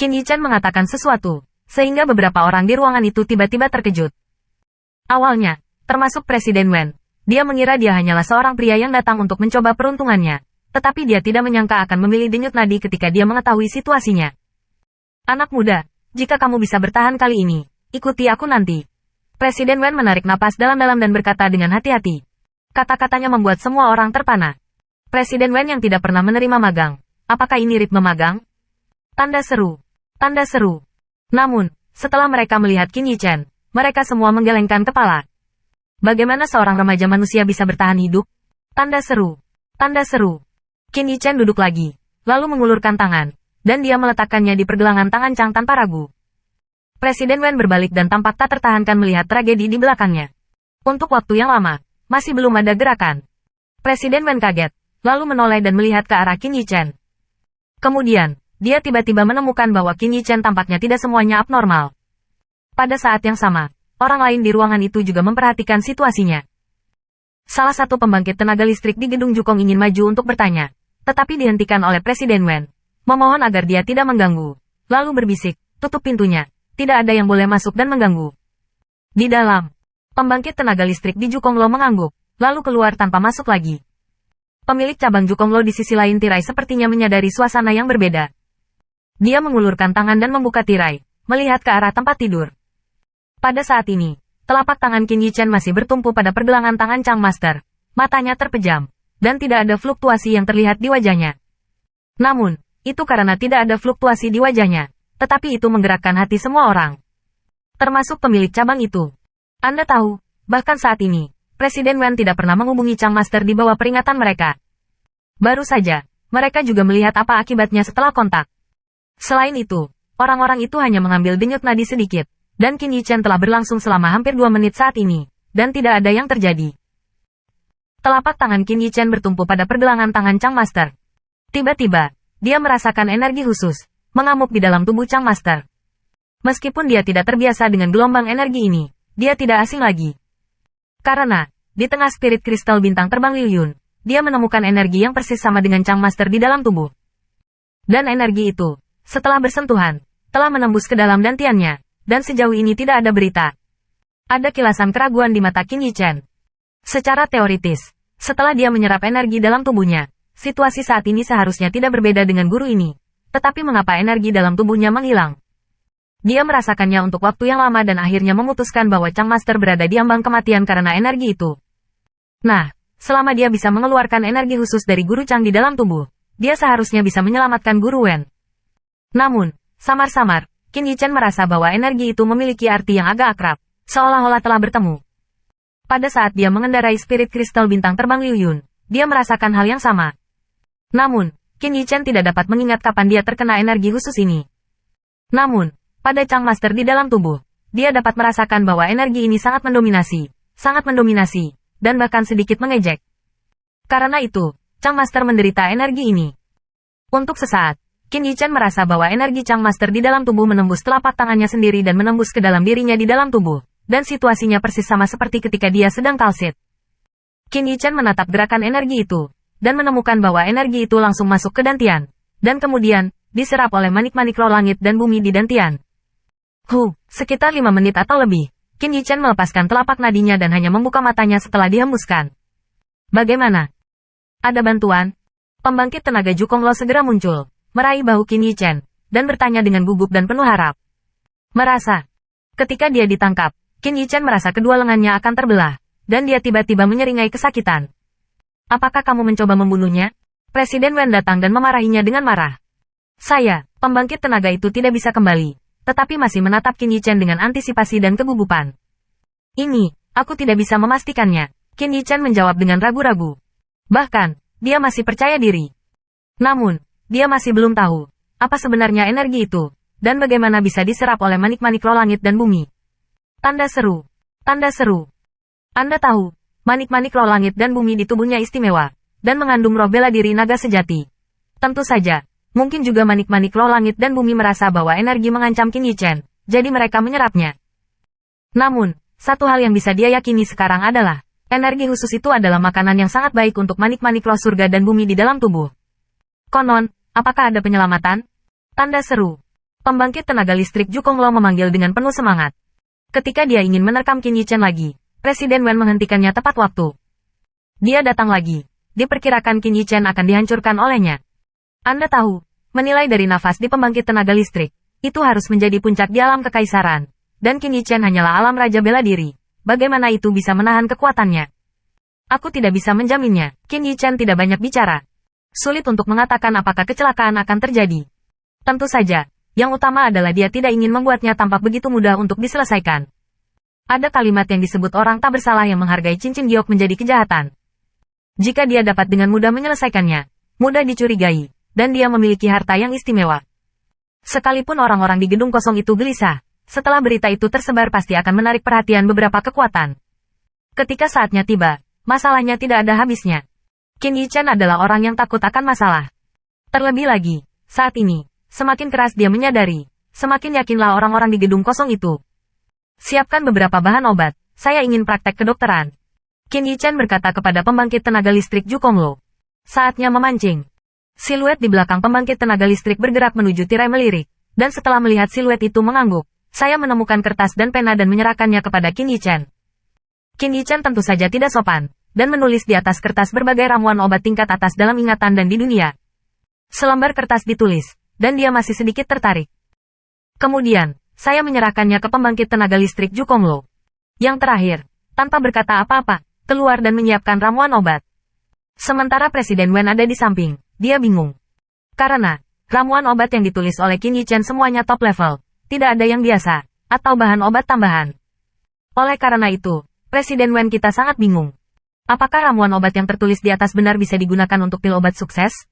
Qin Yichen mengatakan sesuatu, sehingga beberapa orang di ruangan itu tiba-tiba terkejut. Awalnya, termasuk Presiden Wen, dia mengira dia hanyalah seorang pria yang datang untuk mencoba peruntungannya, tetapi dia tidak menyangka akan memilih denyut nadi ketika dia mengetahui situasinya. Anak muda, jika kamu bisa bertahan kali ini, ikuti aku nanti. Presiden Wen menarik napas dalam-dalam dan berkata dengan hati-hati. Kata-katanya membuat semua orang terpana. Presiden Wen yang tidak pernah menerima magang. Apakah ini ritme magang? Tanda seru. Tanda seru. Namun, setelah mereka melihat Qin Yichen, mereka semua menggelengkan kepala. Bagaimana seorang remaja manusia bisa bertahan hidup? Tanda seru. Tanda seru. Qin Yichen duduk lagi, lalu mengulurkan tangan, dan dia meletakkannya di pergelangan tangan Chang tanpa ragu. Presiden Wen berbalik dan tampak tak tertahankan melihat tragedi di belakangnya. Untuk waktu yang lama, masih belum ada gerakan. Presiden Wen kaget, lalu menoleh dan melihat ke arah Qin Yichen. Kemudian, dia tiba-tiba menemukan bahwa Qin Yichen tampaknya tidak semuanya abnormal. Pada saat yang sama, orang lain di ruangan itu juga memperhatikan situasinya. Salah satu pembangkit tenaga listrik di gedung Jukong ingin maju untuk bertanya, tetapi dihentikan oleh Presiden Wen, memohon agar dia tidak mengganggu, lalu berbisik, tutup pintunya, tidak ada yang boleh masuk dan mengganggu. Di dalam, pembangkit tenaga listrik di Jukonglo mengangguk, lalu keluar tanpa masuk lagi. Pemilik cabang Jukonglo di sisi lain tirai sepertinya menyadari suasana yang berbeda. Dia mengulurkan tangan dan membuka tirai, melihat ke arah tempat tidur. Pada saat ini, telapak tangan Qin Yichen masih bertumpu pada pergelangan tangan Chang Master. Matanya terpejam, dan tidak ada fluktuasi yang terlihat di wajahnya. Namun, itu karena tidak ada fluktuasi di wajahnya, tetapi itu menggerakkan hati semua orang. Termasuk pemilik cabang itu. Anda tahu, bahkan saat ini, Presiden Wen tidak pernah menghubungi Chang Master di bawah peringatan mereka. Baru saja, mereka juga melihat apa akibatnya setelah kontak. Selain itu, orang-orang itu hanya mengambil denyut nadi sedikit, dan Qin Yichen telah berlangsung selama hampir 2 menit saat ini, dan tidak ada yang terjadi. Telapak tangan Qin Yichen bertumpu pada pergelangan tangan Chang Master. Tiba-tiba, dia merasakan energi khusus, mengamuk di dalam tubuh Chang Master. Meskipun dia tidak terbiasa dengan gelombang energi ini, dia tidak asing lagi. Karena, di tengah spirit kristal bintang terbang Liu Yun, dia menemukan energi yang persis sama dengan Chang Master di dalam tubuh. Dan energi itu, setelah bersentuhan, telah menembus ke dalam dantiannya, dan sejauh ini tidak ada berita. Ada kilasan keraguan di mata Qin Yichen. Secara teoritis, setelah dia menyerap energi dalam tubuhnya, situasi saat ini seharusnya tidak berbeda dengan guru ini. Tetapi mengapa energi dalam tubuhnya menghilang? Dia merasakannya untuk waktu yang lama dan akhirnya memutuskan bahwa Chang Master berada di ambang kematian karena energi itu. Nah, selama dia bisa mengeluarkan energi khusus dari guru Chang di dalam tubuh, dia seharusnya bisa menyelamatkan guru Wen. Namun, samar-samar, Qin Yichen merasa bahwa energi itu memiliki arti yang agak akrab, seolah-olah telah bertemu. Pada saat dia mengendarai spirit kristal bintang terbang Liu Yun, dia merasakan hal yang sama. Namun, Qin Yichen tidak dapat mengingat kapan dia terkena energi khusus ini. Namun, pada Chang Master di dalam tubuh, dia dapat merasakan bahwa energi ini sangat mendominasi, dan bahkan sedikit mengejek. Karena itu, Chang Master menderita energi ini. Untuk sesaat, Qin Yichen merasa bahwa energi Chang Master di dalam tubuh menembus telapak tangannya sendiri dan menembus ke dalam dirinya di dalam tubuh, dan situasinya persis sama seperti ketika dia sedang kalsit. Qin Yichen menatap gerakan energi itu, dan menemukan bahwa energi itu langsung masuk ke dantian, dan kemudian, diserap oleh manik-manik roh langit dan bumi di dantian. Sekitar 5 menit atau lebih, Qin Yichen melepaskan telapak nadinya dan hanya membuka matanya setelah dihembuskan. Bagaimana? Ada bantuan? Pembangkit tenaga Jukonglo segera muncul, meraih bahu Qin Yichen, dan bertanya dengan gugup dan penuh harap. Merasa. Ketika dia ditangkap, Qin Yichen merasa kedua lengannya akan terbelah, dan dia tiba-tiba menyeringai kesakitan. Apakah kamu mencoba membunuhnya? Presiden Wen datang dan memarahinya dengan marah. Pembangkit tenaga itu tidak bisa kembali, tetapi masih menatap Qin Yichen dengan antisipasi dan kegugupan. Ini, aku tidak bisa memastikannya, Qin Yichen menjawab dengan ragu-ragu. Bahkan, dia masih percaya diri. Namun, dia masih belum tahu, apa sebenarnya energi itu, dan bagaimana bisa diserap oleh manik-manik roh langit dan bumi. Tanda seru. Tanda seru. Anda tahu, manik-manik roh langit dan bumi di tubuhnya istimewa, dan mengandung roh bela diri naga sejati. Tentu saja, mungkin juga manik-manik roh langit dan bumi merasa bahwa energi mengancam Qin Yichen, jadi mereka menyerapnya. Namun, satu hal yang bisa dia yakini sekarang adalah, energi khusus itu adalah makanan yang sangat baik untuk manik-manik roh surga dan bumi di dalam tubuh. Konon, apakah ada penyelamatan? Tanda seru. Pembangkit tenaga listrik Jukonglo memanggil dengan penuh semangat. Ketika dia ingin menerkam Qin Yichen lagi, Presiden Wen menghentikannya tepat waktu. Dia datang lagi. Diperkirakan Qin Yichen akan dihancurkan olehnya. Anda tahu, menilai dari nafas di pembangkit tenaga listrik, itu harus menjadi puncak di alam kekaisaran. Dan Qin Yichen hanyalah alam raja bela diri. Bagaimana itu bisa menahan kekuatannya? Aku tidak bisa menjaminnya. Qin Yichen tidak banyak bicara. Sulit untuk mengatakan apakah kecelakaan akan terjadi. Tentu saja, yang utama adalah dia tidak ingin membuatnya tampak begitu mudah untuk diselesaikan. Ada kalimat yang disebut orang tak bersalah yang menghargai cincin giok menjadi kejahatan. Jika dia dapat dengan mudah menyelesaikannya, mudah dicurigai, dan dia memiliki harta yang istimewa. Sekalipun orang-orang di gedung kosong itu gelisah, setelah berita itu tersebar pasti akan menarik perhatian beberapa kekuatan. Ketika saatnya tiba, masalahnya tidak ada habisnya. Qin Yichen adalah orang yang takut akan masalah. Terlebih lagi, saat ini, semakin keras dia menyadari, semakin yakinlah orang-orang di gedung kosong itu. Siapkan beberapa bahan obat, saya ingin praktek kedokteran. Qin Yichen berkata kepada pembangkit tenaga listrik Jukonglo. Saatnya memancing. Siluet di belakang pembangkit tenaga listrik bergerak menuju tirai melirik, dan setelah melihat siluet itu mengangguk, saya menemukan kertas dan pena dan menyerahkannya kepada Qin Yichen. Qin Yichen tentu saja tidak sopan, dan menulis di atas kertas berbagai ramuan obat tingkat atas dalam ingatan dan di dunia. Selembar kertas ditulis, dan dia masih sedikit tertarik. Kemudian, saya menyerahkannya ke pembangkit tenaga listrik Jukonglo. Yang terakhir, tanpa berkata apa-apa, keluar dan menyiapkan ramuan obat. Sementara Presiden Wen ada di samping, dia bingung. Karena, ramuan obat yang ditulis oleh Qin Yichen semuanya top level, tidak ada yang biasa, atau bahan obat tambahan. Oleh karena itu, Presiden Wen kita sangat bingung. Apakah ramuan obat yang tertulis di atas benar bisa digunakan untuk pil obat sukses?